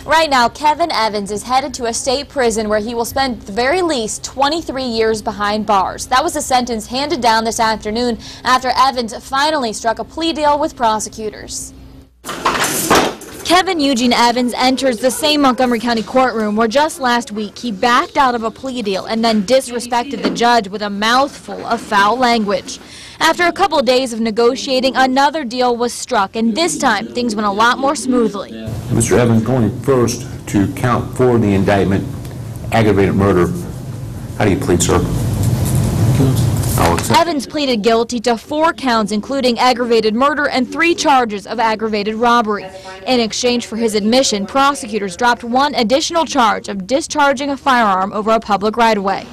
Right now, Kevin Evans is headed to a state prison where he will spend at the very least 23 years behind bars. That was the sentence handed down this afternoon after Evans finally struck a plea deal with prosecutors. Kevin Eugene Evans enters the same Montgomery County courtroom where just last week he backed out of a plea deal and then disrespected the judge with a mouthful of foul language. After a couple of days of negotiating, another deal was struck, and this time things went a lot more smoothly. Mr. Evans, going first to count 4 of the indictment, aggravated murder. How do you plead, sir? Evans pleaded guilty to 4 counts, including aggravated murder and 3 charges of aggravated robbery. In exchange for his admission, prosecutors dropped 1 additional charge of discharging a firearm over a public right-of-way.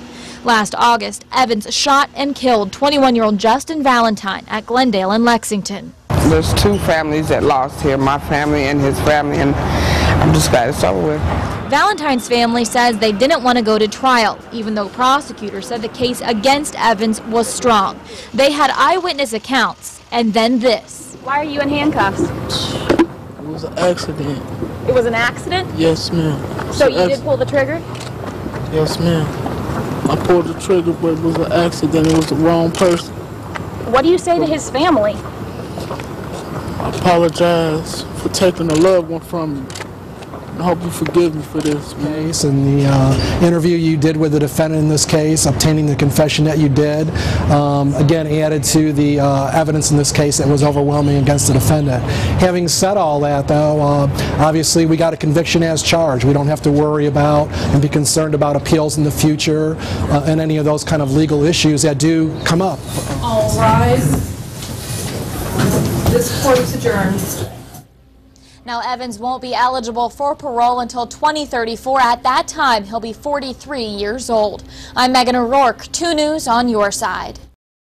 Last August, Evans shot and killed 21-year-old Justin Valentine at Glendale and Lexington. There's 2 families that lost here, my family and his family, and I'm just glad it's over with. Valentine's family says they didn't want to go to trial, even though prosecutors said the case against Evans was strong. They had eyewitness accounts, and then this. Why are you in handcuffs? It was an accident. It was an accident? Yes, ma'am. So you did pull the trigger? Yes, ma'am. I pulled the trigger, but it was an accident. It was the wrong person. What do you say to his family? I apologize for taking a loved one from you. I hope you forgive me for this. Case and the interview you did with the defendant in this case, obtaining the confession that you did, again added to the evidence in this case that was overwhelming against the defendant. Having said all that, though, obviously we got a conviction as charged. We don't have to worry about and be concerned about appeals in the future and any of those kind of legal issues that do come up. All rise. This court is adjourned. Now, Evans won't be eligible for parole until 2034. At that time, he'll be 43 years old. I'm Megan O'Rourke, 2 News on your side.